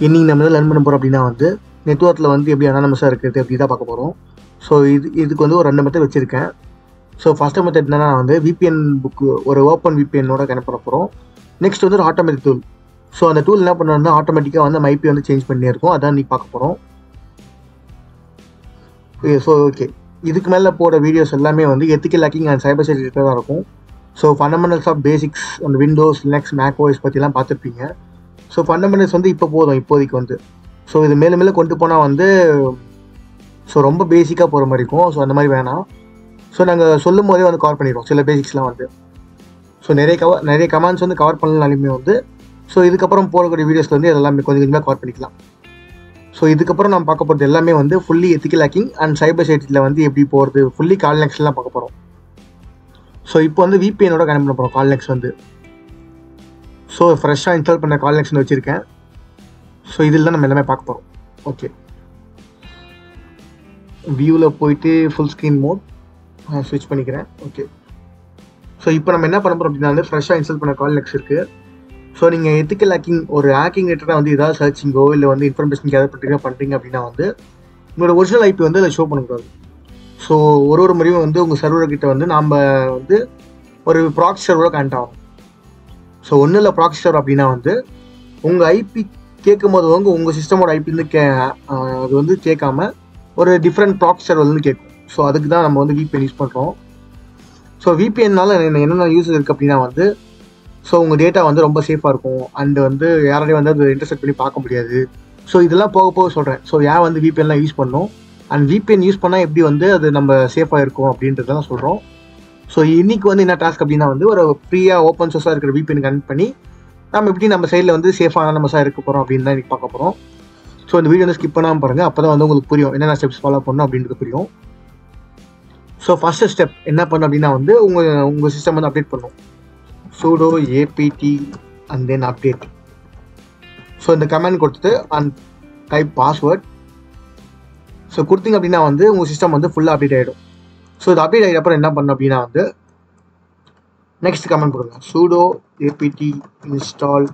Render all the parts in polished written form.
இன்னைக்கு நம்ம லேர்ன் பண்ண போகிறோம் அப்படின்னா வந்து நெட்வொர்க்கில் வந்து எப்படி அனானமஸாக இருக்குது அப்படி தான் பார்க்க போகிறோம். ஸோ இதுக்கு வந்து ஒரு 2 மெத்தட் வச்சுருக்கேன். ஸோ ஃபஸ்ட்டு மெத்தட் என்னன்னா வந்து VPN புக்கு ஒரு ஓப்பன் VPNோட கனெக்ட் பண்ண போகிறோம். நெக்ஸ்ட் வந்து ஒரு ஆட்டோமேட்டிக் டூல். ஸோ அந்த டூல் என்ன பண்ணுறோம்னா ஆட்டோமேட்டிக்காக வந்து நம்ம IP வந்து சேஞ்ச் பண்ணி இருக்கும். அதான் நீ பார்க்க போகிறோம். ஸோ ஓகே, இதுக்கு மேலே போட வீடியோஸ் எல்லாமே வந்து ethical hacking and cyber security தான் இருக்கும். ஸோ ஃபண்டமெண்டல்ஸ் ஆஃப் பேசிக்ஸ் அந்த விண்டோஸ் லினக்ஸ் மேக் ஓஎஸ் பற்றிலாம் பார்த்துருப்பீங்க. ஸோ ஃபண்டமெண்டல்ஸ் வந்து இப்போதைக்கு வந்து ஸோ இது மேலும் மேலும் கொண்டு போனால் வந்து ஸோ ரொம்ப பேசிக்காக போகிற மாதிரி இருக்கும். ஸோ அந்த மாதிரி வேணாம். ஸோ நாங்கள் சொல்லும் போதே வந்து கவர் பண்ணிடுவோம் சில பேசிக்ஸ்லாம் வந்து. ஸோ நிறைய கமெண்ட்ஸ் வந்து கவர் பண்ணலாலுமே வந்து ஸோ இதுக்கப்புறம் போகக்கூடிய வீடியோஸில் வந்து இதெல்லாமே கொஞ்சம் கொஞ்சமாக கவர் பண்ணிக்கலாம். ஸோ இதுக்கப்புறம் நம்ம பார்க்க போகிறது எல்லாமே வந்து fully ethical hacking and cyber செக்யூரிட்டியில் வந்து எப்படி போகிறது ஃபுல்லி கால்நெக்ஸ்லாம் பார்க்க போகிறோம். ஸோ இப்போ வந்து VPNோட கனெக்ட் பண்ண போகிறோம். கால்நெக்ஸ் வந்து ஸோ ஃப்ரெஷ்ஷாக இன்ஸ்டால் பண்ண கால்நெக்ஸ்னு வச்சுருக்கேன். ஸோ இதில் தான் நம்ம எல்லாமே பார்க்க போகிறோம். ஓகே, வியூவில் போயிட்டு ஃபுல் ஸ்க்ரீன் மோட் ஸ்விட்ச் பண்ணிக்கிறேன். ஓகே, ஸோ இப்போ நம்ம என்ன பண்ண போகிறோம் அப்படின்னா வந்து ஃப்ரெஷ்ஷாக இன்ஸ்டால் பண்ண கால்நெக்ஸ் இருக்குது. ஸோ நீங்கள் எத்திக்கல் ஹேக்கிங் ஒரு ஹேக்கிங் ரிலேட்டடாக வந்து ஏதாவது சர்ச்சிங்கோ இல்லை வந்து இன்ஃபர்மேஷன் கேதர் பண்ணுறீங்க அப்படின்னா வந்து உங்களோட ஒரிஜினல் IP வந்து அதை ஷோ பண்ணக்கூடாது. ஸோ ஒரு முறையும் வந்து உங்கள் சர்வர்கிட்ட வந்து நாம் வந்து ஒரு ப்ராக்ஸி சர்வரோட கனெக்ட் ஆகும். ஸோ ஒன்றும் இல்லை, ப்ராக்ஸி சர்வர் அப்படின்னா வந்து உங்கள் IP கேட்கும் போது வந்து உங்கள் சிஸ்டமோட IP வந்து அது வந்து கேட்காம ஒரு டிஃப்ரெண்ட் ப்ராக்ஸி சர்வர் வந்து கேட்கும். ஸோ அதுக்கு தான் நம்ம வந்து VPN யூஸ் பண்ணுறோம். ஸோ VPNனால என்னென்ன யூஸ் இருக்குது அப்படின்னா வந்து ஸோ உங்கள் டேட்டா வந்து ரொம்ப சேஃபாக இருக்கும் அண்ட் வந்து யாரையும் வந்து அது இன்டர்செக்ட் பண்ணி பார்க்க முடியாது. ஸோ இதெல்லாம் போக சொல்கிறேன். ஸோ யார் வந்து VPNலாம் யூஸ் பண்ணணும் அண்ட் VPN யூஸ் பண்ணால் எப்படி வந்து அது நம்ம சேஃபாக இருக்கும் அப்படின்றதெல்லாம் சொல்கிறோம். ஸோ இன்றைக்கி வந்து என்ன டாஸ்க் அப்படின்னா வந்து ஒரு ஃப்ரீயாக ஓப்பன் சோர்ஸாக இருக்கிற VPN கனெக்ட் பண்ணி நம்ம எப்படி நம்ம சைடில் வந்து சேஃபாக அனானமஸாக இருக்க போகிறோம் அப்படின்னு தான் இன்றைக்கி பார்க்க போகிறோம். ஸோ இந்த வீடியோ வந்து ஸ்கிப் பண்ணாமல் பாருங்கள். அப்போ தான் வந்து உங்களுக்கு புரியும் என்னென்ன ஸ்டெப்ஸ் ஃபாலோ பண்ணணும் அப்படின்றது புரியும். ஸோ ஃபஸ்ட்டு ஸ்டெப் என்ன பண்ணணும் அப்படின்னா வந்து உங்கள் சிஸ்டம் வந்து அப்டேட் பண்ணணும். sudo apt and then update. So இந்த கமெண்ட் கொடுத்துட்டு அண்ட் டைப் பாஸ்வேர்ட். ஸோ கொடுத்தீங்க அப்படின்னா வந்து உங்கள் சிஸ்டம் வந்து ஃபுல்லாக அப்டேட் ஆகிடும். ஸோ இது அப்டேட் ஆகிட்ட அப்புறம் என்ன பண்ணணும் அப்படின்னா வந்து நெக்ஸ்ட் கமெண்ட் கொடுங்க sudo apt install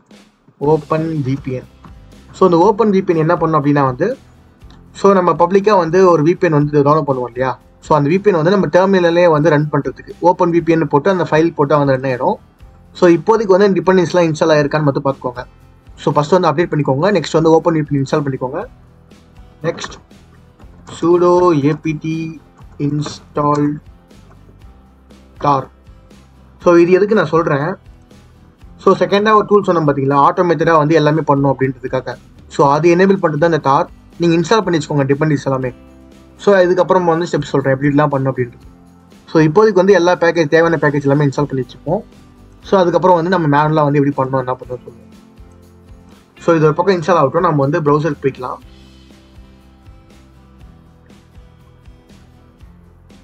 openvpn. So இந்த OpenVPN என்ன பண்ணணும் அப்படின்னா வந்து ஸோ நம்ம பப்ளிக்காக வந்து ஒரு VPN வந்து டவுன்லோட் பண்ணுவோம் இல்லையா. ஸோ அந்த VPN வந்து நம்ம டெர்மினலே வந்து ரன் பண்ணுறதுக்கு OpenVPN போட்டு அந்த ஃபைல் போட்டு வந்து ரன் ஆகிடும். ஸோ இப்போதைக்கு வந்து டிபெண்டன்ஸ்லாம் இன்ஸ்டால் ஆயிருக்கான்னு மட்டும் பார்த்துக்கோங்க. ஸோ ஃபஸ்ட்டு வந்து அப்டேட் பண்ணிக்கோங்க. நெக்ஸ்ட் வந்து OpenVPN இன்ஸ்டால் பண்ணிக்கோங்க. Next sudo apt install tar. So இது எதுக்கு நான் சொல்கிறேன், ஸோ செகண்டாக ஒரு டூல் சொன்னோம் பார்த்தீங்களா, ஆட்டோமேட்டடாக வந்து எல்லாமே பண்ணணும் அப்படின்றதுக்காக. ஸோ அது எனேபிள் பண்ணுறது தான் இந்த டார். நீங்கள் இன்ஸ்டால் பண்ணி வச்சுக்கோங்க டிபெண்டன்ஸ் எல்லாமே. ஸோ இதுக்கப்புறம் வந்து ஸ்டெப்ஸ் சொல்கிறேன் எப்படிலாம் பண்ணணும் அப்படின்றது. ஸோ இப்போதைக்கு வந்து எல்லா பேக்கேஜ் தேவையான பேக்கேஜ் எல்லாமே இன்ஸ்டால் பண்ணி வச்சுப்போம். ஸோ அதுக்கப்புறம் வந்து நம்ம மேனுவலாக வந்து எப்படி பண்ணணும் என்ன பண்ணணும் சொல்லுவோம். ஸோ இது ஒரு பக்கம் இன்ஸ்டால் ஆகட்டும். நம்ம வந்து ப்ரௌசருக்கு போய்க்கலாம்.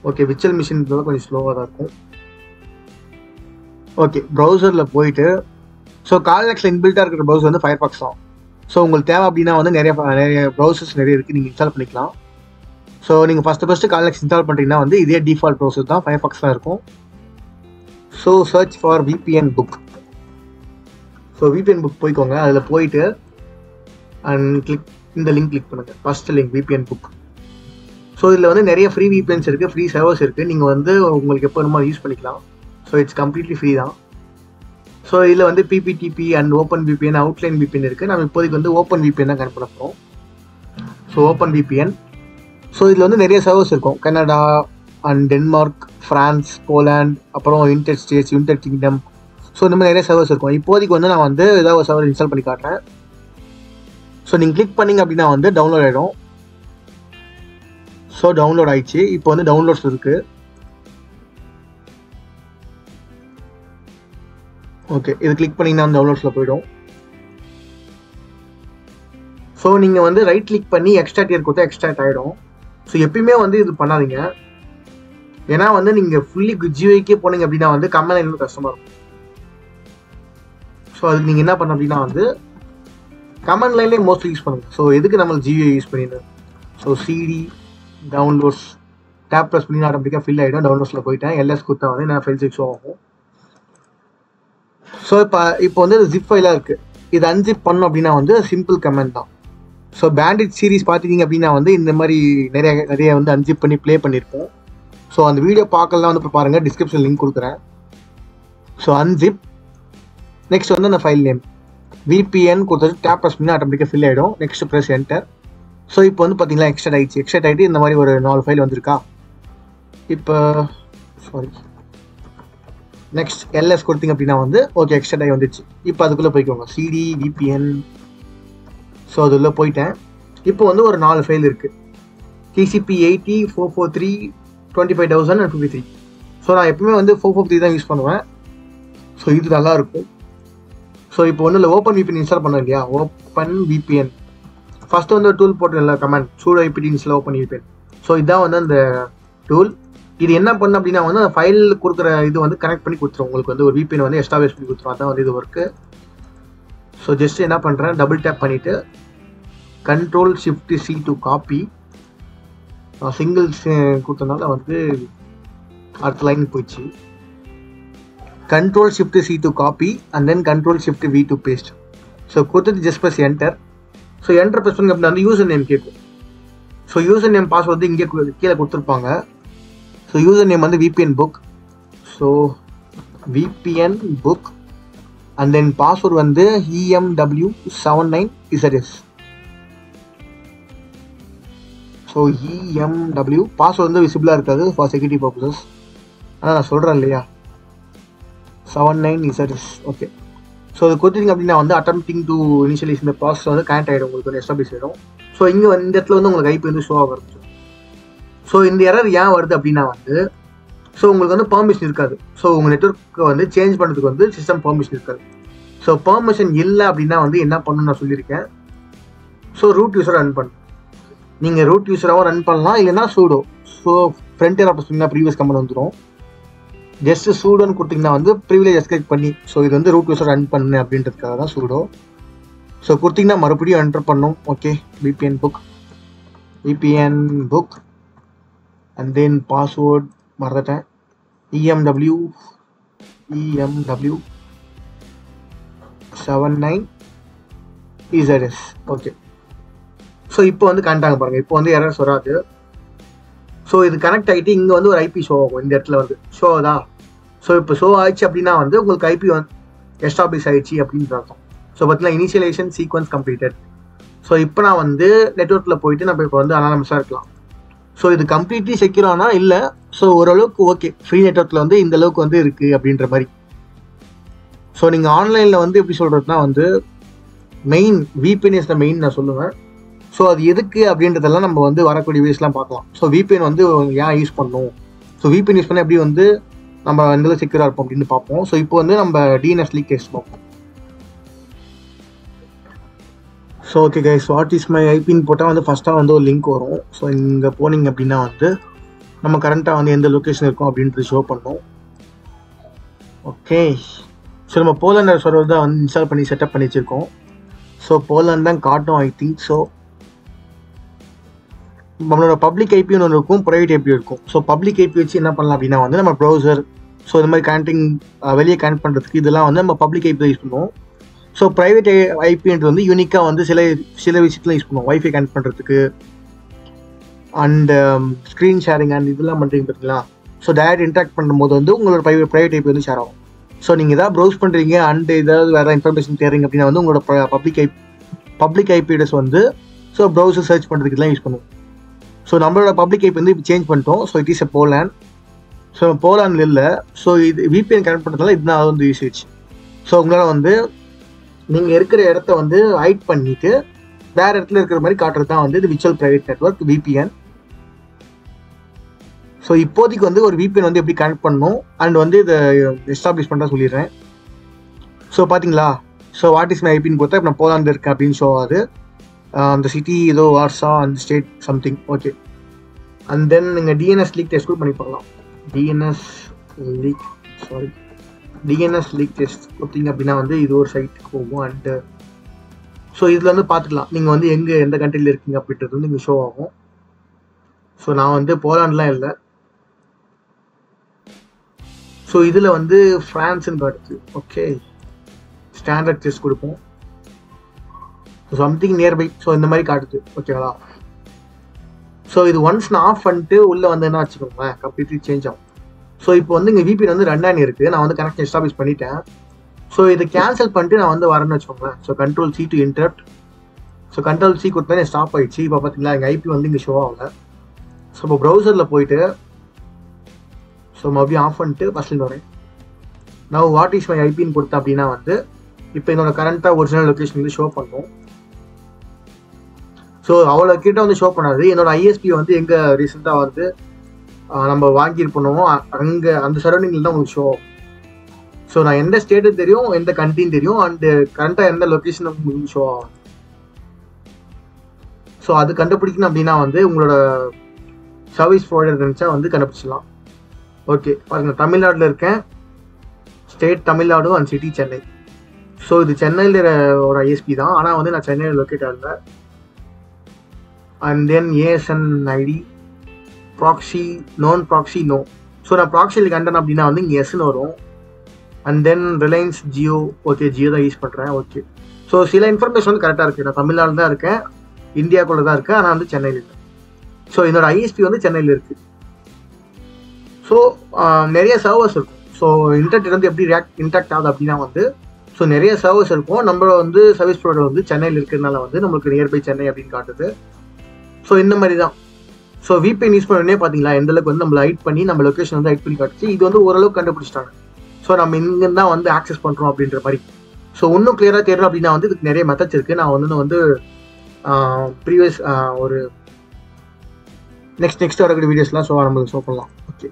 ஓகே, விர்ச்சுவல் மிஷின் கொஞ்சம் ஸ்லோவாக தான் இருக்கும். ஓகே, ப்ரௌசரில் போயிட்டு ஸோ கால்நெக்ஸில் இன்பில்ட்டாக இருக்கிற ப்ரௌசர் வந்து ஃபயர்பாக்ஸ் தான். ஸோ உங்களுக்கு தேவை அப்படின்னா வந்து நிறைய ப்ரௌசர்ஸ் நிறைய இருக்குது, நீங்கள் இன்ஸ்டால் பண்ணிக்கலாம். ஸோ நீங்கள் ஃபஸ்ட்டு கால்நெக்ஸ் இன்ஸ்டால் பண்ணுறீங்கன்னா வந்து இதே டிஃபால்ட் ப்ரௌசர் தான், ஃபயர்பாக்ஸ் தான் இருக்கும். So search for VPN book. So VPN book போய்க்கோங்க. அதில் போயிட்டு அண்ட் இந்த லிங்க் கிளிக் பண்ணுங்கள். First link VPN book. So இதில் வந்து நிறைய ஃப்ரீ VPNs இருக்குது, ஃப்ரீ சர்வர்ஸ் இருக்குது. நீங்கள் வந்து உங்களுக்கு எப்போ வேணுமோ யூஸ் பண்ணிக்கலாம். ஸோ இட்ஸ் கம்ப்ளீட்லி ஃப்ரீ தான். ஸோ இதில் வந்து PPTP and OpenVPN outline VPN இருக்குது. நம்ம இப்போதைக்கு வந்து OpenVPN தான் கனெக்ட் பண்ண போகிறோம். So OpenVPN. ஸோ இதில் வந்து நிறைய சர்வர்ஸ் இருக்கும். Canada and Denmark, France, Poland, அப்புறம் United States, United Kingdom. So இந்த மாதிரி நிறைய சர்வர்ஸ் இருக்கும். இப்போதைக்கு வந்து நான் வந்து ஏதாவது ஒரு சர்வர் இன்ஸ்டால் பண்ணி காட்டுறேன். ஸோ நீங்கள் கிளிக் பண்ணிங்க அப்படின்னா வந்து டவுன்லோட் ஆகிடும். ஸோ டவுன்லோட் ஆயிடுச்சு. இப்போ வந்து டவுன்லோட்ஸ் இருக்குது. ஓகே, இது கிளிக் பண்ணிங்கன்னா டவுன்லோட்ஸில் போய்டும். ஸோ நீங்கள் வந்து ரைட் கிளிக் பண்ணி எக்ஸ்ட்ரா டியர் கொடுத்தா எக்ஸ்ட்ராக்ட் ஆகிடும். ஸோ எப்பயுமே வந்து இது பண்ணாதீங்க. ஏன்னா வந்து நீங்கள் ஃபுல்லி GUIக்கே போனீங்க அப்படின்னா வந்து கமெண்ட் இன்னும் கஷ்டமாக இருக்கும். ஸோ அதுக்கு நீங்கள் என்ன பண்ண அப்படின்னா வந்து கமெண்ட் லைன்லேயே மோஸ்ட்லி யூஸ் பண்ணுங்கள். ஸோ எதுக்கு நம்ம GUI யூஸ் பண்ணிடுறோம். So CD downloads tape press பண்ணி ஆட்டோமேட்டிக்காக ஃபில் ஆகிடும். டவுன்லோட்ஸில் போயிட்டேன். LS கொடுத்தா வந்து நான் ஃபைல் ஷோ ஆகும். ஸோ இப்போ வந்து ஜிப் ஃபைலாக இருக்குது. இது அன்சிப் பண்ணோம் அப்படின்னா வந்து சிம்பிள் கமெண்ட் தான். ஸோ பேண்டிட் சீரிஸ் பார்த்துக்கிங்க அப்படின்னா வந்து இந்த மாதிரி நிறைய வந்து அன்சிப் பண்ணி ப்ளே பண்ணியிருப்போம். ஸோ அந்த வீடியோ பார்க்கலாம் வந்து இப்போ பாருங்கள், டிஸ்கிரிப்ஷன் லிங்க் கொடுக்குறேன். ஸோ அன்சிப், நெக்ஸ்ட் வந்து அந்த ஃபைல் நேம் விபிஎன் கொடுத்துட்டு டேப் ப்ரெஸ் பண்ணி ஆட்டோமேட்டிக்காக ஃபில் ஆகிடும். Next press enter. ஸோ இப்போ வந்து பார்த்தீங்களா எக்ஸ்ட்ரா ஆகிட்டு இந்த மாதிரி ஒரு 4 ஃபைல் வந்திருக்கா. இப்போ நெக்ஸ்ட் எல்எஸ் கொடுத்தீங்க அப்படின்னா வந்து ஓகே எக்ஸ்ட்ரா ஆகி வந்துச்சு. இப்போ அதுக்குள்ளே போய்க்கோங்க சிடி விபிஎன். ஸோ அதுக்குள்ளே போயிட்டேன். இப்போ வந்து ஒரு 4 ஃபைல் இருக்குது, TCP 80 443 25,000 and 53. ஸோ நான் எப்பவுமே வந்து 443 தான் யூஸ் பண்ணுவேன். ஸோ இது நல்லாயிருக்கும். ஸோ இப்போ ஒன்றும் இல்லை, ஓப்பன் விபிஎன் இன்ஸ்டால் பண்ணோம் இல்லையா, ஓப்பன் விபிஎன் ஃபஸ்ட்டு வந்து ஒரு டூல் போட்டு இல்லை comment sudo apt install open VPN. So இதுதான் வந்து அந்த டூல். இது என்ன பண்ணு அப்படின்னா வந்து அந்த ஃபைல் கொடுக்குற இது வந்து கனெக்ட் பண்ணி கொடுத்துரும். உங்களுக்கு வந்து ஒரு விபிஎன் வந்து எஸ்டாப்ளிஷ் பண்ணி கொடுத்துரும். அதான் வந்து இது ஒர்க்கு. ஸோ ஜஸ்ட் என்ன பண்ணுறேன், டபுள் டேப் பண்ணிவிட்டு Ctrl+Shift+C to காப்பி. சிங்கிள் கொடுத்தனால வந்து அடுத்த லைன் போயிடுச்சு. Ctrl+Shift+C to copy and then Ctrl+Shift+V to paste. So கொடுத்துட்டு just press enter. So enter press பண்ணி அப்படின்னா வந்து யூசர் நேம் கேட்கும். ஸோ யூசர் நேம் பாஸ்வேர்டு வந்து இங்கே கீழே கொடுத்துருப்பாங்க. ஸோ யூசர் நேம் வந்து VPN book. So VPN book and then password வந்து EMW79ZS. ஸோ EMW பாஸ்வேர்டு வந்து விசிபிளாக இருக்காது ஃபார் செக்யூரிட்டி பர்பஸஸ். ஆனால் நான் சொல்கிறேன் இல்லையா 79ZS. ஓகே. ஸோ அது கொடுத்தீங்க அப்படின்னா வந்து அட்டெம்ப்டிங் டு இனிஷியலைஸ் இந்த ப்ராசஸ் வந்து கனெக்ட் ஆகிடும், உங்களுக்கு வந்து எஸ்டாப்ளிஷ் ஆகிடும். ஸோ இங்கே இந்த இடத்துல வந்து உங்களுக்கு ஐபி வந்து ஷோ ஆக ஆரம்பிச்சிடும். ஸோ இந்த எரர் ஏன் வருது அப்படின்னா வந்து ஸோ உங்களுக்கு வந்து பெர்மிஷன் இருக்காது. ஸோ உங்கள் நெட்வொர்க்கை வந்து சேஞ்ச் பண்ணுறதுக்கு வந்து சிஸ்டம் பெர்மிஷன் இருக்காது. ஸோ பெர்மிஷன் இல்லை அப்படின்னா வந்து என்ன பண்ணணும்னு நான் சொல்லியிருக்கேன். ஸோ ரூட் யூஸரை ரன் பண்ணணும். நீங்கள் ரூட் யூஸராகவும் ரன் பண்ணலாம், இல்லைன்னா sudo. So front of previous comment வந்துடும். ஜஸ்ட் சூடோன்னு கொடுத்தீங்கன்னா வந்து ப்ரிவிலேஜ் எஸ்கேப் பண்ணி ஸோ இது வந்து ரூட் யூஸர் ரன் பண்ணு அப்படின்றதுக்காக தான் சூடோ. ஸோ கொடுத்தீங்கன்னா மறுபடியும் என்டர் பண்ணும். Okay, VPN book and then password மறந்துட்டேன், EMW79ZS. ஓகே. ஸோ இப்போ வந்து கனெக்ட் ஆக பாருங்கள். இப்போ வந்து எரர்ஸ் வராது. ஸோ இது கனெக்ட் ஆகிட்டு இங்கே வந்து ஒரு ஐபி ஷோ ஆகும். இந்த இடத்துல வந்து ஷோ ஆகுதா. ஸோ இப்போ ஷோ ஆயிடுச்சு அப்படின்னா வந்து உங்களுக்கு ஐபி வந்து எஸ்டாப்ளிஷ் ஆயிடுச்சு அப்படின்னு அர்த்தம். ஸோ பார்த்தீங்கன்னா இனிஷியலைசேஷன் சீக்வன்ஸ் கம்ப்ளீட்டட். ஸோ இப்போ நான் வந்து நெட்வொர்க்கில் போயிட்டு நம்ம இப்போ வந்து அனானமஸாக இருக்கலாம். ஸோ இது கம்ப்ளீட்லி செக்யூரானா இல்லை, ஸோ ஓரளவுக்கு ஓகே ஃப்ரீ நெட்வொர்க்கில் வந்து இந்த அளவுக்கு வந்து இருக்குது அப்படின்ற மாதிரி. ஸோ நீங்கள் ஆன்லைனில் வந்து எப்படி சொல்கிறதுனா வந்து main VPN is the main நான் சொல்லுவேன். ஸோ அது எதுக்கு அப்படின்றதெல்லாம் நம்ம வந்து வரக்கூடிய வீடியோஸ்லாம் பார்க்கலாம். ஸோ VPN வந்து ஏன் யூஸ் பண்ணணும், ஸோ VPN யூஸ் பண்ணால் எப்படி வந்து நம்ம எந்த செக்யூராக இருப்போம் அப்படின்னு பார்ப்போம். ஸோ இப்போ வந்து நம்ம DNS லீக் டெஸ்ட் பார்ப்போம். So okay guys, what is my ஐபின்னு போட்டால் வந்து ஃபஸ்ட்டாக வந்து ஒரு லிங்க் வரும். ஸோ இங்கே போனீங்க அப்படின்னா வந்து நம்ம கரண்ட்டாக வந்து எந்த லொக்கேஷன் இருக்கும் அப்படின்றது ஷோ பண்ணோம். ஓகே. ஸோ நம்ம போலாண்ட் சர்வர் தான் வந்து இன்ஸ்டால் பண்ணி செட்டப் பண்ணி வச்சுருக்கோம். ஸோ போலாண்ட் தான் காட்டும் ஐ திங்க். ஸோ நம்மளோட பப்ளிக் ஐபின்னு ஒன்று இருக்கும், ப்ரைவேட் ஐபி இருக்கும். ஸோ பப்ளிக் ஐபி வச்சு என்ன பண்ணலாம் அப்படின்னா வந்து நம்ம ப்ரௌசர் ஸோ இந்த மாதிரி கனெக்டிங் வெளியே கனெக்ட் பண்ணுறதுக்கு இதெல்லாம் வந்து நம்ம பப்ளிக் ஐபி யூஸ் பண்ணுவோம். ஸோ ப்ரைவேட் ஐபின்றது வந்து யூனிக்காக வந்து சில விஷயத்தில் யூஸ் பண்ணுவோம். வைஃபை கனெக்ட் பண்ணுறதுக்கு அண்ட் ஸ்க்ரீன் ஷேரிங் அண்ட் இதெல்லாம் பண்ணுறீங்க பார்த்தீங்களா. ஸோ டேரக்ட் இன்ட்ராக்ட் பண்ணும்போது வந்து உங்களோட ப்ரைவேட் ஐபி வந்து ஷேர் ஆகும். ஸோ நீங்கள் எதாவது ப்ரௌஸ் பண்ணுறீங்க அண்ட் ஏதாவது வேறு இன்ஃபர்மேஷன் தேடுறீங்க அப்படின்னா வந்து உங்களோட பப்ளிக் ஐபி அட்ரஸ் வந்து ஸோ ப்ரௌசர் சர்ச் பண்ணுறதுக்கு தான் யூஸ் பண்ணுவோம். ஸோ நம்மளோட பப்ளிக் ஐபி வந்து இப்போ சேஞ்ச் பண்ணிட்டோம். So it is a Poland. So போலாண்டில் இல்லை. ஸோ இது VPN கனெக்ட் பண்ணுறதுனால இதுதான் அது வந்து யூசேஜ். ஸோ உங்களால் வந்து நீங்கள் இருக்கிற இடத்த வந்து ஹைட் பண்ணிவிட்டு வேறு இடத்துல இருக்கிற மாதிரி காட்டுறது தான் வந்து இது virtual private network VPN. So இப்போதைக்கு வந்து ஒரு VPN வந்து எப்படி கனெக்ட் பண்ணணும் அண்ட் வந்து இதை எஸ்டாப்ளிஷ் பண்ணுறா சொல்லிடுறேன். ஸோ பார்த்தீங்களா, ஸோ வாட் இஸ் மை ஐபின்னு கொடுத்தா இப்போ நான் போலாண்டில் இருக்கேன் அப்படின்னு ஷோ ஆகுது. அந்த சிட்டி ஏதோ வார்சா அந்த state something. Okay. And then நீங்கள் DNS லீக் டெஸ்ட் கூட பண்ணி பார்க்கலாம். DNS லீக் டெஸ்ட் கொடுத்தீங்க அப்படின்னா வந்து இது ஒரு சைட்டுக்கு போகும். அண்டு ஸோ இதில் வந்து பார்த்துக்கலாம் நீங்கள் வந்து எந்த கண்ட்ரியில் இருக்கீங்க அப்படின்றது வந்து இங்கே ஷோ ஆகும். ஸோ நான் வந்து போலாண்ட்லாம் இல்லை. ஸோ இதில் வந்து ஃப்ரான்ஸுன்னு காட்டுது. ஓகே, ஸ்டாண்டர்ட் டெஸ்ட் கொடுப்போம். Something nearby. ஸோ இந்த மாதிரி காட்டுது. ஓகேங்களா? ஸோ இது ஒன்ஸ் நான் ஆஃப் பண்ணிட்டு உள்ளே வந்து என்ன வச்சுக்கோங்களேன், கம்ப்ளீட்லி சேஞ்ச் ஆகும். ஸோ இப்போ வந்து இங்கே VPN வந்து ரன் ஆகி இருக்குது. நான் வந்து கனெக்ஷன் எஸ்டாப்ளிஷ் பண்ணிட்டேன். ஸோ இதை கேன்சல் பண்ணிட்டு நான் வந்து வரேன்னு வச்சுக்கோங்களேன். So Ctrl+C to interrupt. So Ctrl+C கொடுத்தா ஸ்டாப் ஆயிடுச்சு. இப்போ பார்த்தீங்களா எங்கள் IP வந்து இங்கே ஷோ ஆகல. ஸோ இப்போ ப்ரௌசரில் போயிட்டு ஸோ மறுபடியும் ஆஃப் பண்ணிட்டு ஃபஸ்ட்லேருந்து வரேன். நான் வாட் இஸ் மை ஐபின்னு கொடுத்தேன் அப்படின்னா வந்து இப்போ என்னோட கரண்ட்டாக ஒரிஜினல் லொக்கேஷன் வந்து ஷோ பண்ணும். ஸோ அவ்வளோ கிட்ட வந்து ஷோ பண்ணாது. என்னோட ISP வந்து எங்கே ரீசெண்டாக வந்து நம்ம வாங்கியிருப்போம் அங்கே அந்த சரௌண்டிங்கில் தான் உங்களுக்கு ஷோ ஆகும். ஸோ நான் எந்த ஸ்டேட்டு தெரியும், எந்த கண்ட்ரின்னு தெரியும், அண்டு கரண்ட்டாக எந்த லொக்கேஷன் உங்களுக்கு ஷோ ஆகும். ஸோ அது கண்டுபிடிக்கணும் அப்படின்னா வந்து உங்களோட சர்வீஸ் ப்ரொவைடர் இருந்துச்சா வந்து கண்டுபிடிச்சிடலாம். ஓகே பாருங்க, தமிழ்நாட்டில் இருக்கேன். State Tamil Nadu and city Chennai. So இது சென்னையில் ஒரு ISP தான், ஆனால் வந்து நான் சென்னையில் லொக்கேட் ஆகல. And then ASN ID proxy நான் ப்ராக்ஸி நோ. ஸோ நான் ப்ராக்ஸியில் கண்டேன் அப்படின்னா வந்து இங்கே எஸ்ன்னு வரும். And then Reliance Jio. Okay, Jio தான் யூஸ் பண்ணுறேன். ஓகே, ஸோ சில இன்ஃபர்மேஷன் வந்து கரெக்டாக இருக்குது. நான் தமிழ்நாடு தான் இருக்கேன், இந்தியாவுக்குள்ளே தான் இருக்கேன், ஆனால் வந்து சென்னையில் இல்லை. ஸோ என்னோட ISP வந்து சென்னையில் இருக்குது. ஸோ நிறைய சர்வர்ஸ் இருக்கும். ஸோ இன்டர்நெட் வந்து எப்படி இன்டாக்ட் ஆகுது அப்படின்னா வந்து ஸோ நிறைய சர்வர்ஸ் இருக்கும். நம்ம வந்து சர்வீஸ் ப்ரொவைடர் வந்து சென்னையில் இருக்கிறதுனால வந்து நம்மளுக்கு நியர்பை சென்னை அப்படின்னு காட்டுது. ஸோ இந்த மாதிரி தான். ஸோ VPN யூஸ் பண்ணே பார்த்தீங்களா எந்த அளவுக்கு வந்து நம்மளை ஹைட் பண்ணி நம்ம லொக்கேஷன் வந்து ஹைட் பண்ணி காட்டுச்சு. இது வந்து ஓரளவுக்கு கண்டுபிடிச்சிட்டாங்க. ஸோ நம்ம இங்கேருந்து தான் வந்து ஆக்சஸ் பண்ணுறோம் அப்படின்ற மாதிரி. ஸோ இன்னும் கிளியராக தெரியல அப்படின்னா வந்து இதுக்கு நிறைய மெத்தட்ஸ் இருக்குது. நான் வந்து ப்ரீவியஸ் ஒரு நெக்ஸ்ட் வரக்கூடிய வீடியோஸ்லாம் ஸோ நம்ம ஷோ பண்ணலாம். ஓகே,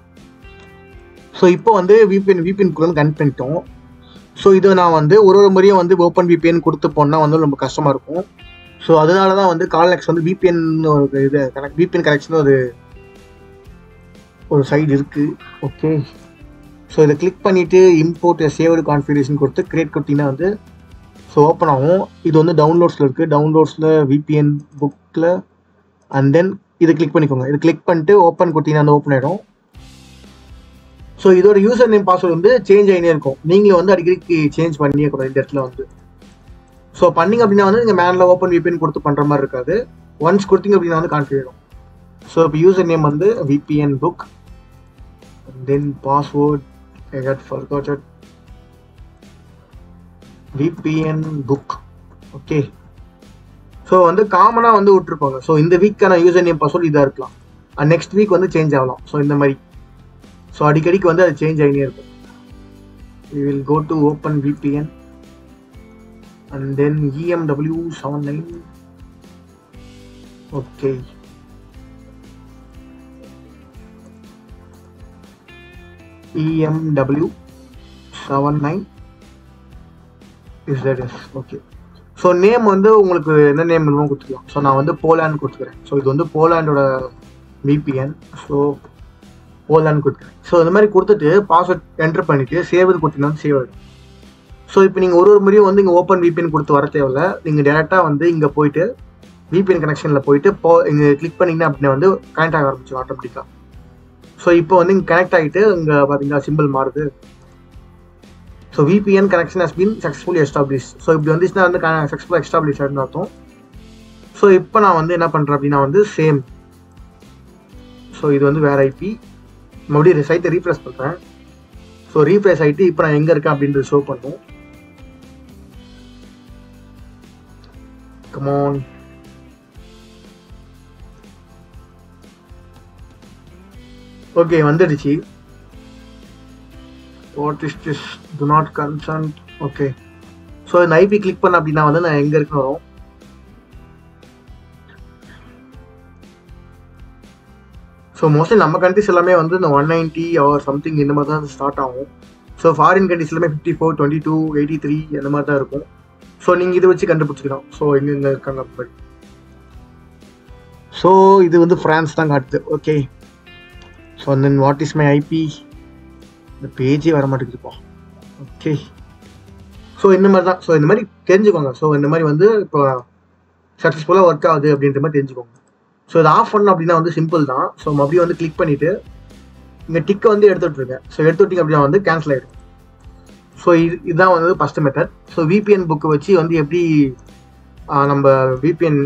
ஸோ இப்போ வந்து VPN வந்து கனெக்ட் பண்ணிட்டோம். ஸோ இதை நான் வந்து ஒரு முறையும் வந்து ஓப்பன் VPN கொடுத்து போனால் வந்து ரொம்ப கஷ்டமாக இருக்கும். ஸோ அதனால தான் வந்து கால்நெக்ஸ் வந்து VPN ஒரு இது VPN கனெக்ஷன் ஒரு சைடு இருக்குது. ஓகே, ஸோ இதை கிளிக் பண்ணிவிட்டு இம்போர்ட் சேவ்டு கான்ஃபிகரேஷன் கொடுத்து கிரியேட் கொடுத்தீங்கன்னா வந்து ஸோ ஓப்பன் ஆகும். இது வந்து டவுன்லோட்ஸில் இருக்குது. டவுன்லோட்ஸில் VPN புக்கில் அண்ட் தென் இதை கிளிக் பண்ணிக்கோங்க. இது கிளிக் பண்ணிட்டு ஓப்பன் கொடுத்தீங்கன்னா வந்து ஓப்பன் ஆகிடும். ஸோ இதோட யூசர் நேம் பாஸ்வேர்டு வந்து சேஞ்ச் ஆகினே இருக்கும். நீங்களும் வந்து அடிக்கடி சேஞ்ச் பண்ணியே கூடாது இந்த இடத்துல வந்து. ஸோ பண்ணிங்க அப்படின்னா வந்து நீங்கள் மேனில் ஓப்பன் VPN கொடுத்து பண்ணுற மாதிரி இருக்காது. ஒன்ஸ் கொடுத்தீங்க அப்படின்னா வந்து கான்ஃபிகர் ஆகிடும். ஸோ இப்போ யூசர் நேம் வந்து VPN புக் தென் password VPN book. Okay, so வந்து காமனாக வந்து விட்டுருப்பாங்க. ஸோ இந்த வீக்கான யூசர் நேம் பாஸ்வேர்டு இதாக இருக்கலாம், நெக்ஸ்ட் வீக் வந்து சேஞ்ச் ஆகலாம். ஸோ இந்த மாதிரி ஸோ அடிக்கடிக்கு வந்து அது சேஞ்ச் ஆகினே இருக்கும். we will go to open VPN and then EMW79. okay, EMW79 is that is okay. So name வந்து உங்களுக்கு என்ன நேம் வேணுமோ கொடுத்துக்கலாம். ஸோ நான் வந்து போலாண்ட் கொடுத்துக்கிறேன். ஸோ இது வந்து போலாண்டோட VPN. ஸோ போலாண்ட் கொடுத்துக்கிறேன். ஸோ இந்த மாதிரி கொடுத்துட்டு பாஸ்வேர்ட் என்டர் பண்ணிவிட்டு சேவ்னு கொடுத்தீங்கன்னா சேவ் ஆகிடும். ஸோ இப்போ நீங்கள் ஒரு முறையும் வந்து இங்கே ஓப்பன் VPN கொடுத்து வர தேவையில்ல. நீங்கள் டேரெக்டாக வந்து இங்கே போயிட்டு VPN கனெக்ஷனில் போயிட்டு இங்கே கிளிக் பண்ணிங்கன்னா அப்படின்னா வந்து கனெக்ட் ஆக ஆரம்பிச்சிடும் ஆட்டோமேட்டிக்காக. ஸோ இப்போ வந்து இங்கே கனெக்ட் ஆகிட்டு இங்கே பார்த்தீங்கன்னா சிம்பிள் மாறுது. So VPN connection has been successfully establish. So இப்படி வந்துச்சுன்னா வந்து சக்ஸஸ்ஃபுல்லாக எஸ்டாப்ளிஷ் ஆகிடுன்னு அர்த்தம். ஸோ இப்போ நான் வந்து என்ன பண்ணுறேன் அப்படின்னா வந்து சேம். ஸோ இது வந்து வேறு IP. மறுபடியும் சைட்டை ரீஃப்ரெஷ் பண்ணுறேன். ஸோ ரீஃப்ரெஷ் ஆகிட்டு இப்போ நான் எங்கே இருக்கேன் அப்படின்றது ஷோ பண்ணும். come on. ஓகே, வந்துடுச்சு. What is this do not consent. Okay, so இந்த IP கிளிக் பண்ண அப்படின்னா வந்து நான் எங்கே இருக்குன்னு வரும். ஸோ மோஸ்ட்லி நம்ம கண்ட்ரிஸ் எல்லாமே வந்து இந்த 190 ஆர் சம்திங் இந்த மாதிரி தான் ஸ்டார்ட் ஆகும். ஸோ ஃபாரின் கண்ட்ரிஸ் எல்லாமே 54, 22, 83 அந்த மாதிரி தான் இருக்கும். ஸோ நீங்கள் இதை வச்சு கண்டுபிடிச்சிக்கலாம். ஸோ எங்கெங்கே இருக்காங்க அப்படி. ஸோ இது வந்து ஃப்ரான்ஸ் தான் காட்டுது. Okay, so then what is my IP. இந்த பேஜே வர மாட்டேங்குதுப்பா. ஓகே, ஸோ இந்த மாதிரி தான். ஸோ இந்த மாதிரி தெரிஞ்சுக்கோங்க. ஸோ இந்த மாதிரி வந்து இப்போ சக்ஸஸ்ஃபுல்லாக ஒர்க் ஆகுது அப்படின்ற மாதிரி தெரிஞ்சுக்கோங்க. ஸோ இதை ஆஃப் பண்ணணும் அப்படின்னா வந்து சிம்பிள் தான். ஸோ மறுபடியும் வந்து கிளிக் பண்ணிவிட்டு இங்கே டிக்கை வந்து எடுத்துகிட்ருக்கேன். ஸோ எடுத்துட்டிங்க அப்படின்னா வந்து கேன்சல் ஆகிடும். ஸோ இதுதான் வந்து first method. So VPN book வச்சு வந்து எப்படி நம்ம VPN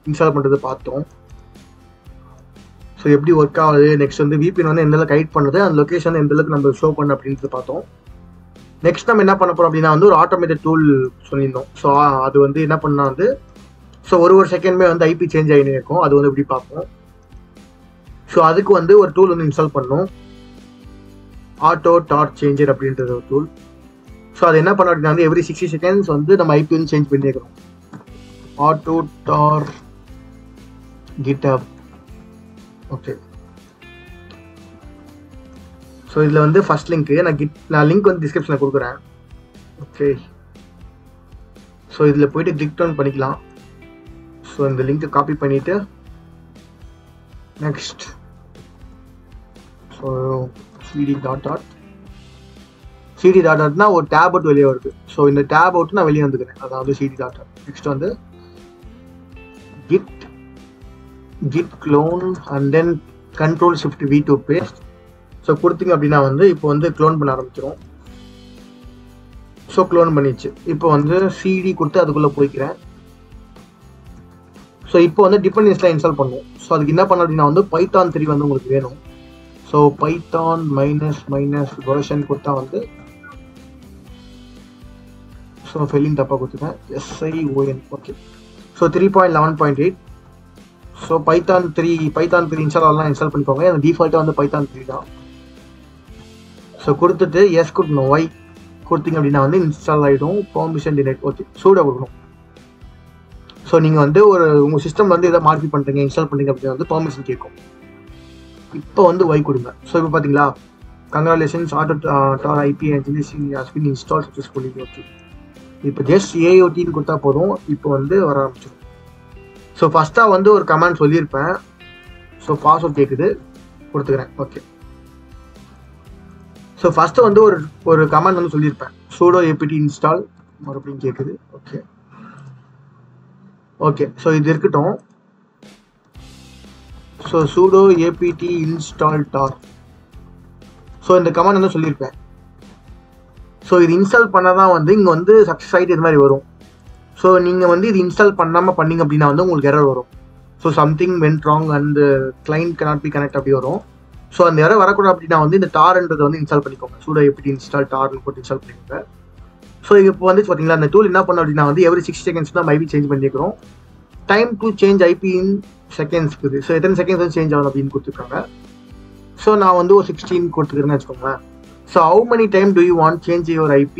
இன்ஸ்டால் பண்ணுறது பார்த்தோம். ஸோ எப்படி ஒர்க் ஆகுது, நெக்ஸ்ட் வந்து VPN வந்து எந்த அளவுக்கு கைட் பண்ணுறது, அந்த லொக்கேஷன் எந்த அளவுக்கு நம்ம ஷோ பண்ணு அப்படின்றது பார்த்தோம். நெக்ஸ்ட் நம்ம என்ன பண்ண போகிறோம் அப்படின்னா வந்து ஒரு ஆட்டோமேட்டட் டூல் சொல்லியிருந்தோம். ஸோ அது வந்து என்ன பண்ணால் வந்து ஸோ ஒரு செகண்டுமே வந்து IP சேஞ்ச் ஆகினே இருக்கும். அது வந்து எப்படி பார்ப்போம். ஸோ அதுக்கு வந்து ஒரு டூல் வந்து இன்ஸ்டால் பண்ணோம், ஆட்டோ டார் சேஞ்சர் அப்படின்றது ஒரு டூல். ஸோ அது என்ன பண்ணோம் அப்படின்னா வந்து எவ்ரி 60 செகண்ட்ஸ் வந்து நம்ம IP வந்து சேஞ்ச் பண்ணி இருக்கிறோம். ஆட்டோ டார் GitHub. ஓகே, ஸோ இதில் வந்து ஃபர்ஸ்ட் லிங்க்கு நான் லிங்க் வந்து டிஸ்கிரிப்ஷனில் கொடுக்குறேன். ஓகே, ஸோ இதில் போயிட்டு கிளிக் டவுன் பண்ணிக்கலாம். ஸோ இந்த லிங்க்கை காப்பி பண்ணிவிட்டு நெக்ஸ்ட் ஸோ cd டாட் டாட்னா ஒரு டேப் அவுட் வெளியே வருது. ஸோ இந்த டேப் அவுட் நான் வெளியே வந்துக்கிறேன், அதாவது cd டாட் டாட். நெக்ஸ்ட் வந்து git clone and then Ctrl+Shift+V to paste. So கொடுத்தீங்க அப்படின்னா வந்து இப்போ வந்து க்ளோன் பண்ண ஆரம்பிச்சிடும். ஸோ க்ளோன் பண்ணிச்சு. இப்போ வந்து CD கொடுத்து அதுக்குள்ளே போய்க்கிறேன். ஸோ இப்போ வந்து டிபெண்டன்ஸ்லாம் இன்ஸ்டால் பண்ணுவோம். ஸோ அதுக்கு என்ன பண்ண அப்படின்னா வந்து Python 3 வந்து உங்களுக்கு வேணும். ஸோ Python --- கொடுத்தா வந்து ஸோ ஃபெல்லிங் தப்பாக கொடுத்துருக்கேன், SION. Okay, so 3.11.8. So Python 3 install பண்ணிக்கோங்க. அந்த டிஃபால்ட்டாக வந்து Python 3 தான். ஸோ கொடுத்துட்டு எஸ் கொடுக்கணும், Y கொடுத்தீங்க அப்படின்னா வந்து இன்ஸ்டால் ஆகிடும். Permission denied. ஓகே, சூடாக கொடுக்கணும். ஸோ நீங்கள் வந்து உங்கள் சிஸ்டம் வந்து எதாவது மாடிஃபை பண்ணுறீங்க, இன்ஸ்டால் பண்ணுறீங்க அப்படின்னா வந்து பெர்மிஷன் கேட்கும். இப்போ வந்து Y கொடுங்க. ஸோ இப்போ பார்த்தீங்களா, congratulations, auto Tor IP has been install successfully. Okay, இப்போ ஜஸ்ட் AOTன்னு கொடுத்தா போதும், இப்போ வந்து வர ஆரம்பிச்சிடும். ஸோ ஃபஸ்ட்டாக வந்து ஒரு கமாண்ட் சொல்லியிருப்பேன். ஸோ பாஸ்வேர்ட் கேட்குது, கொடுத்துக்கிறேன். ஓகே, ஸோ ஃபஸ்ட்டு வந்து ஒரு கமாண்ட் வந்து சொல்லியிருப்பேன், sudo apt install மறுபடியும் கேட்குது. ஓகே, ஸோ இது இருக்கட்டும். So sudo apt install tar. So இந்த கமாண்ட் வந்து சொல்லியிருப்பேன். ஸோ இது இன்ஸ்டால் பண்ணால் தான் வந்து இங்கே வந்து சக்ஸஸ் ஆகிட்டு இது மாதிரி வரும். ஸோ நீங்கள் வந்து இது இன்ஸ்டால் பண்ணாமல் பண்ணிங்க அப்படின்னா வந்து உங்களுக்கு எரர் வரும். So something went wrong and client cannot be connect அப்படி வரும். ஸோ அந்த எரர் வரக்கூடாது அப்படின்னா வந்து இந்த டார்ன்றதை வந்து இன்ஸ்டால் பண்ணிக்கோங்க. sudo apt install டார்னு போட்டு இன்ஸ்டால் பண்ணிக்கோங்க. ஸோ இப்போ வந்து பார்த்தீங்களா, அந்த டூல் என்ன பண்ணோம் அப்படின்னா வந்து எவ்ரி 60 செகண்ட்ஸ் தான் IP சேஞ்ச் பண்ணிக்கிறோம். Time to change IP in seconds இருக்குது. ஸோ எத்தனை செகண்ட்ஸ் வந்து சேஞ்ச் ஆகும் அப்படின்னு கொடுத்துருக்காங்க. ஸோ நான் வந்து ஒரு 16 கொடுத்துக்கிறேன்னு வச்சுக்கோங்களேன். So how many time do you want change your IP?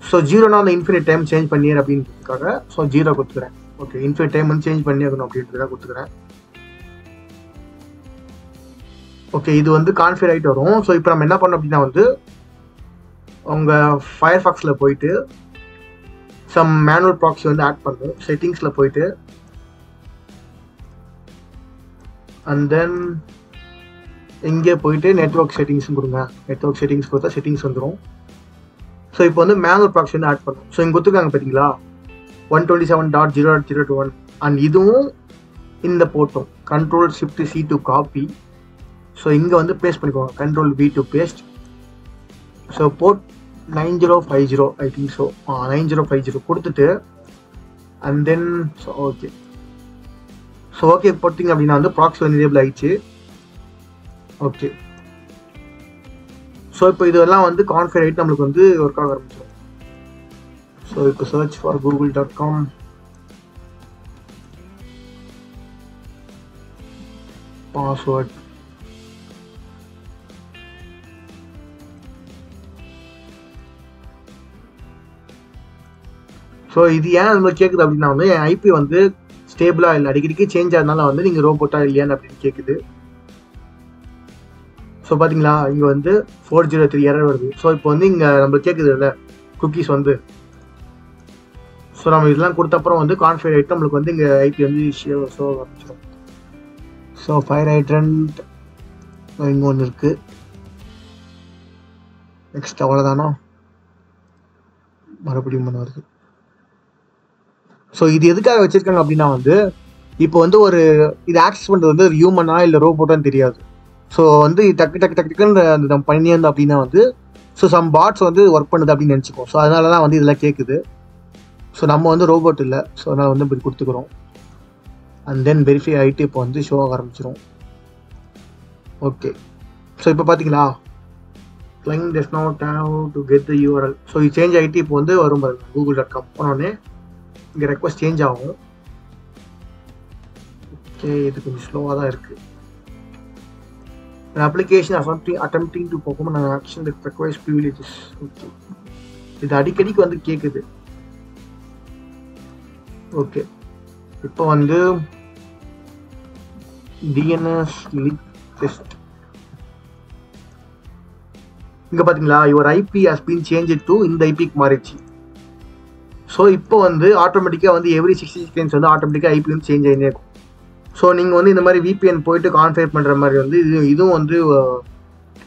So 0னா அந்த இன்ஃபினிட் டைம் சேஞ்ச் பண்ணிடுற அப்படின்றதுக்காக ஸோ 0 கொடுத்துக்கிறேன். ஓகே, இன்ஃபினிட் டைம் வந்து சேஞ்ச் பண்ணிடணும் அப்படின்றதுக்காக கொடுத்துக்கிறேன். ஓகே, இது வந்து கான்ஃபிகர் ஆகிட்டு வரும். ஸோ இப்போ நம்ம என்ன பண்ணோம் அப்படின்னா வந்து உங்கள் ஃபயர்ஃபாக்ஸில் போயிட்டு சம் மேனுவல் ப்ராக்ஸி வந்து ஆட் பண்ணும். செட்டிங்ஸில் போயிட்டு அண்ட் தென் இங்கே போயிட்டு நெட்வொர்க் செட்டிங்ஸும் கொடுங்க. நெட்வொர்க் செட்டிங்ஸ் கொடுத்தா செட்டிங்ஸ் வந்துடும். ஸோ இப்போ வந்து மேனுவல் ப்ராக்ஸி வந்து ஆட் பண்ணும். ஸோ இங்கே கொடுத்துருக்காங்க பார்த்தீங்களா, 127.0.0.1 அண்ட் இதுவும் இந்த போட்டோம் Ctrl+Shift+C to காப்பி. ஸோ இங்கே வந்து பேஸ்ட் பண்ணிக்கோங்க, Ctrl+V to paste. So port 9050 I think. So 9050 கொடுத்துட்டு and then so okay. So okay போட்டிங்க அப்படின்னா வந்து ப்ராக்ஸி வந்து எனேபிள் ஆயிடுச்சு. ஓகே, ஸோ இப்போ இதெல்லாம் வந்து கான்ஃபிகர் ஆகிட்டு நம்மளுக்கு வந்து ஒர்க் ஆக ஆரம்பிச்சிடும். ஸோ இப்போ search for google.com. Password so இது ஏன் அது மாதிரி கேட்குது அப்படின்னா வந்து என் IP வந்து ஸ்டேபிளாக இல்லை, அடிக்கடிக்கு சேஞ்ச் ஆகிறதுனால வந்து நீங்கள் ரோபோட்டா இல்லையான்னு அப்படின்னு கேட்குது. ஸோ பார்த்தீங்களா, இங்கே வந்து 403 எரர் வருது. ஸோ இப்போ வந்து இங்கே நம்மளுக்கு கேட்குது இல்லை குக்கீஸ் வந்து. ஸோ நம்ம இதெல்லாம் கொடுத்த அப்புறம் வந்து கான்ஃபிகர் ஆகிட்டு நம்மளுக்கு வந்து இங்கே IP வந்து ஷோ ஆரம்பிச்சிடும். ஸோ ஃபயர் ஹைட்ரண்ட் இங்கே ஒன்று இருக்குது. நெக்ஸ்ட் அவ்வளோதானா, மறுபடியும் ஒன்று வருது. ஸோ இது எதுக்காக வச்சுருக்காங்க அப்படின்னா வந்து இப்போ வந்து இது ஆக்சஸ் பண்ணுறது வந்து ஒரு ஹியூமனா இல்லை ரோபோட்டான்னு தெரியாது. ஸோ வந்து டக்குன்னு நம்ம பண்ணியிருந்தோம் அப்படின்னா வந்து ஸோ சம் பாட்ஸ் வந்து ஒர்க் பண்ணுது அப்படின்னு நினச்சிப்போம். ஸோ அதனால தான் வந்து இதெல்லாம் கேட்குது. ஸோ நம்ம வந்து ரோபோட் இல்லை, ஸோ அதனால் வந்து இப்படி கொடுத்துக்கிறோம். அண்ட் தென் வெரிஃபை ஆகிட்டு இப்போ வந்து ஷோ ஆக ஆரம்பிச்சிடும். ஓகே, ஸோ இப்போ பார்த்தீங்களா client does not have to get the URL. So இது சேஞ்ச் ஆகிட்டு இப்போ வந்து வரும் பாருங்க google.com போனோடனே இங்கே ரெக்வஸ்ட் சேஞ்ச் ஆகும். ஓகே, இது கொஞ்சம் ஸ்லோவாக தான் இருக்குது. Application attempting to perform an action that requires privileges. Okay, இது அடிக்கடிக்கு வந்து கேட்குது. ஓகே, இப்போ வந்து DNS link test. இங்கே பார்த்தீங்களா your IP has been changed to இந்த ஐபிக்கு மாறிடுச்சு. ஸோ இப்போ வந்து ஆட்டோமேட்டிக்காக வந்து எவ்ரி 60 seconds வந்து ஆட்டோமேட்டிக்காக IP வந்து சேஞ்ச் ஆகிட்டே இருக்கும். ஸோ நீங்கள் வந்து இந்த மாதிரி VPN போயிட்டு கான்ஃபிகர் பண்ணுற மாதிரி வந்து இதுவும் வந்து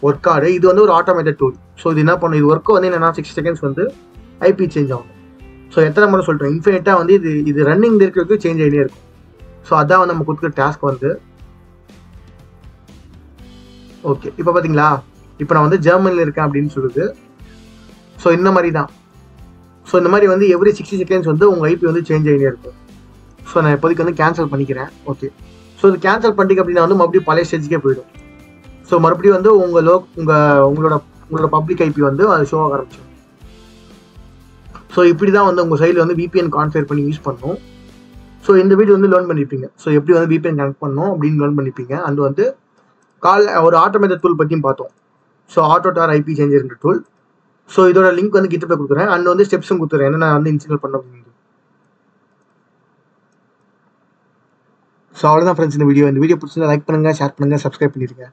ஒர்க் ஆடு. இது வந்து ஒரு ஆட்டோமேட்டட் டூல். ஸோ இது என்ன பண்ணும், இது ஒர்க்கு வந்து என்னென்னா 60 seconds வந்து IP சேஞ்ச் ஆகும். ஸோ எத்தனை முறை சொல்கிறேன், இன்ஃபினிட்டாக வந்து இது ரன்னிங் இருக்கிறதுக்கு சேஞ்ச் ஆகிட்டே இருக்கும். ஸோ அதான் வந்து நம்ம கொடுக்குற டாஸ்க் வந்து. ஓகே, இப்போ பார்த்தீங்களா இப்போ நான் வந்து ஜெர்மனியில் இருக்கேன் அப்படின்னு சொல்லுது. ஸோ இந்த மாதிரி தான். ஸோ இந்த மாதிரி வந்து எவ்ரி 60 seconds வந்து உங்கள் IP வந்து சேஞ்ச் ஆகிட்டே இருக்கும். ஸோ நான் இப்போதைக்கு வந்து கேன்சல் பண்ணிக்கிறேன். ஓகே, ஸோ இது கேன்சல் பண்ணிட்டு அப்படின்னா வந்து மறுபடியும் பழைய ஸ்டேஜுக்கே போயிடும். ஸோ மறுபடியும் வந்து உங்களோட பப்ளிக் IP வந்து அது ஷோ ஆக ஆரம்பிச்சிடும். ஸோ இப்படி தான் வந்து உங்கள் சைடில் வந்து VPN கான்ஃபிகர் பண்ணி யூஸ் பண்ணணும். ஸோ இந்த வீடியோ வந்து லேர்ன் பண்ணியிருப்பீங்க. ஸோ எப்படி வந்து VPN கனெக்ட் பண்ணணும் அப்படின்னு லேர்ன் பண்ணியிருப்பீங்க. அண்ட் வந்து ஒரு ஆட்டோமேட்டட் டூல் பற்றியும் பார்த்தோம். So auto tor IP changer tool. So இதோட லிங்க் வந்து கிட்ட போய் கொடுக்குறேன். அண்ட் வந்து ஸ்டெப்ஸும் கொடுத்துறேன் என்னென்ன வந்து இன்ஸ்டால் பண்ண அப்படின்னு. ஸோ அவ்வளோதான் ஃப்ரெண்ட்ஸ் இந்த வீடியோ பிடிச்சிருந்தா லைக் பண்ணுங்கள், ஷேர் பண்ணுங்கள், சப்ஸ்கிரைப் பண்ணிடுங்க.